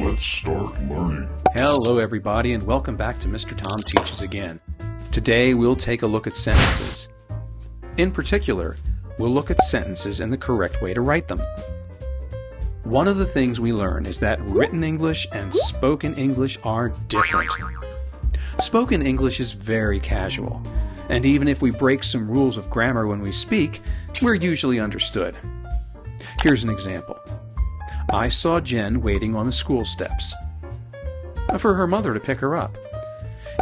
Let's start learning. Hello everybody and welcome back to Mr. Tom Teaches Again. Today we'll take a look at sentences. In particular, we'll look at sentences and the correct way to write them. One of the things we learn is that written English and spoken English are different. Spoken English is very casual, and even if we break some rules of grammar when we speak, we're usually understood. Here's an example. I saw Jen waiting on the school steps for her mother to pick her up.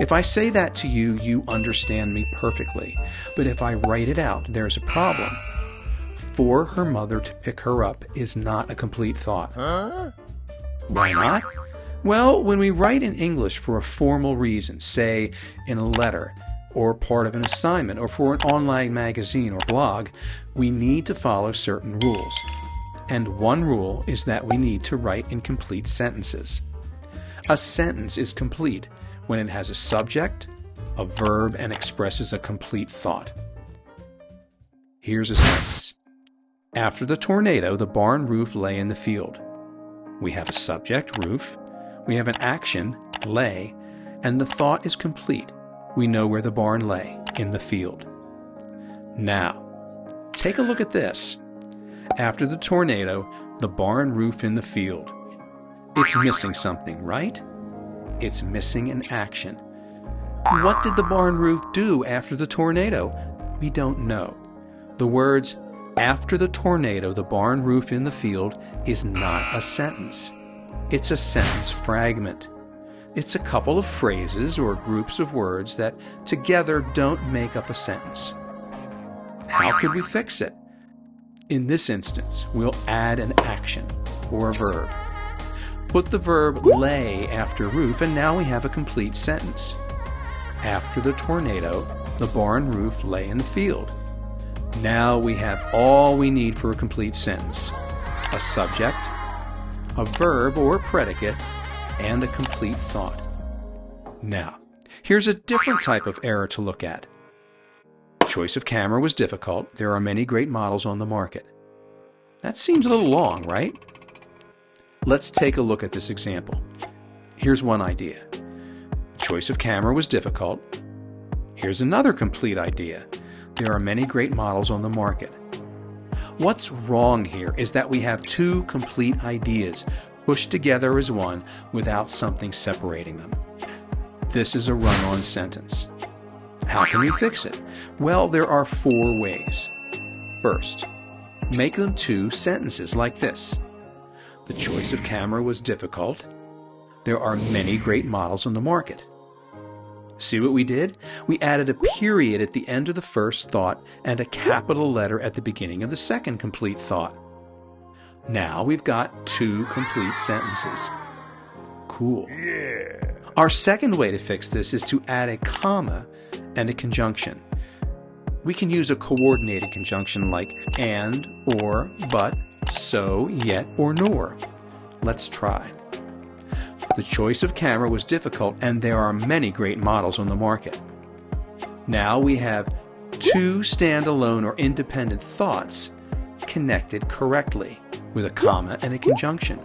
If I say that to you, you understand me perfectly. But if I write it out, there's a problem. For her mother to pick her up is not a complete thought. Why not? Well, when we write in English for a formal reason, say in a letter, or part of an assignment, or for an online magazine or blog, we need to follow certain rules. And one rule is that we need to write in complete sentences. A sentence is complete when it has a subject, a verb, and expresses a complete thought. Here's a sentence. After the tornado, the barn roof lay in the field. We have a subject, roof. We have an action, lay, and the thought is complete. We know where the barn lay, in the field. Now, take a look at this. After the tornado, the barn roof in the field. It's missing something, right? It's missing an action. What did the barn roof do after the tornado? We don't know. The words, after the tornado, the barn roof in the field, is not a sentence. It's a sentence fragment. It's a couple of phrases or groups of words that together don't make up a sentence. How could we fix it? In this instance, we'll add an action or a verb. Put the verb lay after roof, and now we have a complete sentence. After the tornado, the barn roof lay in the field. Now we have all we need for a complete sentence. A subject, a verb or predicate, and a complete thought. Now, here's a different type of error to look at. Choice of camera was difficult. There are many great models on the market. That seems a little long, right? Let's take a look at this example. Here's one idea. Choice of camera was difficult. Here's another complete idea. There are many great models on the market. What's wrong here is that we have two complete ideas pushed together as one without something separating them. This is a run-on sentence. How can we fix it? Well, there are 4 ways. First, make them 2 sentences like this. The choice of camera was difficult. There are many great models on the market. See what we did? We added a period at the end of the first thought and a capital letter at the beginning of the second complete thought. Now we've got 2 complete sentences. Cool. Yeah. Our second way to fix this is to add a comma and a conjunction. We can use a coordinated conjunction like and, or, but, so, yet, or nor. Let's try. The choice of camera was difficult and there are many great models on the market. Now we have 2 standalone or independent thoughts connected correctly with a comma and a conjunction.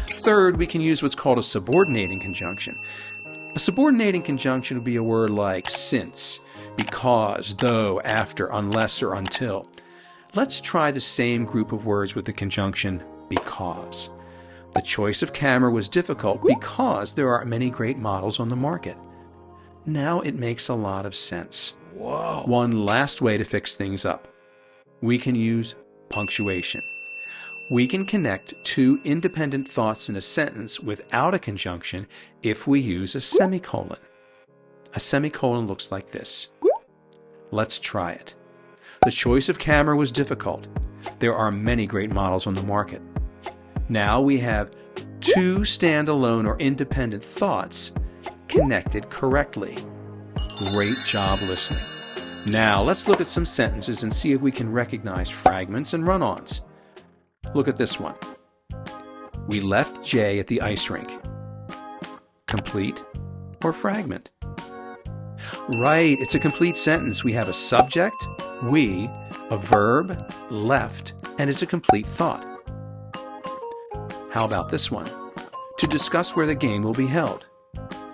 Third, we can use what's called a subordinating conjunction. A subordinating conjunction would be a word like since, because, though, after, unless, or until. Let's try the same group of words with the conjunction because. The choice of camera was difficult because there are many great models on the market. Now it makes a lot of sense. Whoa. One last way to fix things up. We can use punctuation. We can connect 2 independent thoughts in a sentence without a conjunction if we use a semicolon. A semicolon looks like this. Let's try it. The choice of camera was difficult. There are many great models on the market. Now we have 2 standalone or independent thoughts connected correctly. Great job listening. Now let's look at some sentences and see if we can recognize fragments and run-ons. Look at this one. We left Jay at the ice rink. Complete or fragment? Right, it's a complete sentence. We have a subject, we, a verb, left, and it's a complete thought. How about this one? to discuss where the game will be held.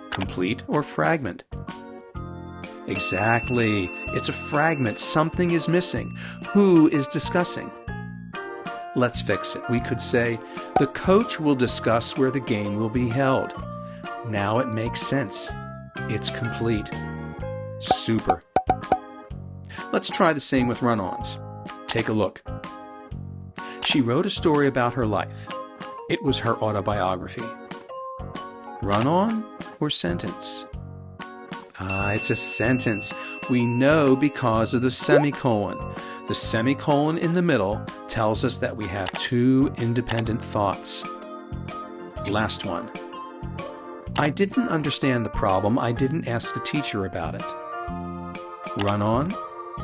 Complete or fragment? Exactly. It's a fragment. Something is missing. Who is discussing? Let's fix it. We could say, the coach will discuss where the game will be held. Now it makes sense. It's complete. Super. Let's try the same with run-ons. Take a look. She wrote a story about her life. It was her autobiography. Run-on or sentence? It's a sentence. We know because of the semicolon. The semicolon in the middle tells us that we have two independent thoughts. Last one. I didn't understand the problem. I didn't ask the teacher about it. Run-on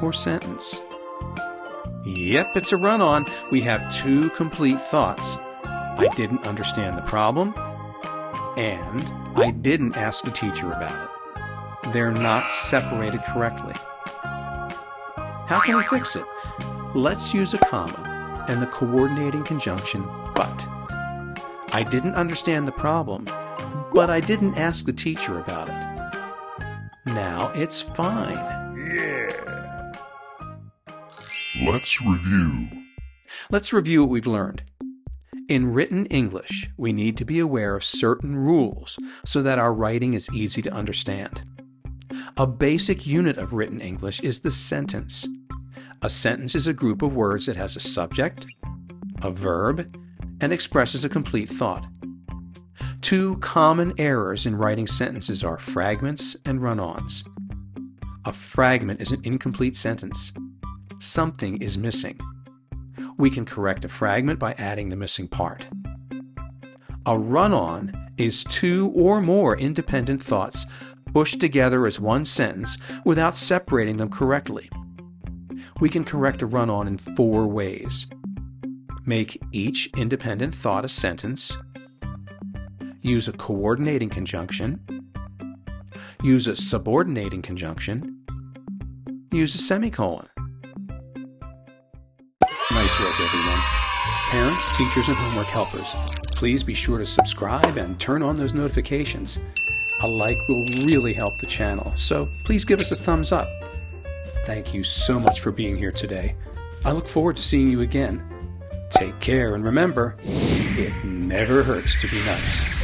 or sentence? Yep, it's a run-on. We have two complete thoughts. I didn't understand the problem, and I didn't ask the teacher about it. They're not separated correctly. How can we fix it? Let's use a comma and the coordinating conjunction but. I didn't understand the problem, but I didn't ask the teacher about it. Now it's fine. Yeah. Let's review. Let's review what we've learned. In written English, we need to be aware of certain rules so that our writing is easy to understand. A basic unit of written English is the sentence. A sentence is a group of words that has a subject, a verb, and expresses a complete thought. Two common errors in writing sentences are fragments and run-ons. A fragment is an incomplete sentence. Something is missing. We can correct a fragment by adding the missing part. A run-on is two or more independent thoughts pushed together as one sentence without separating them correctly. We can correct a run-on in 4 ways. Make each independent thought a sentence. Use a coordinating conjunction. Use a subordinating conjunction. Use a semicolon. Nice work, everyone. Parents, teachers, and homework helpers, please be sure to subscribe and turn on those notifications. A like will really help the channel, so please give us a thumbs up. Thank you so much for being here today. I look forward to seeing you again. Take care, and remember, it never hurts to be nice.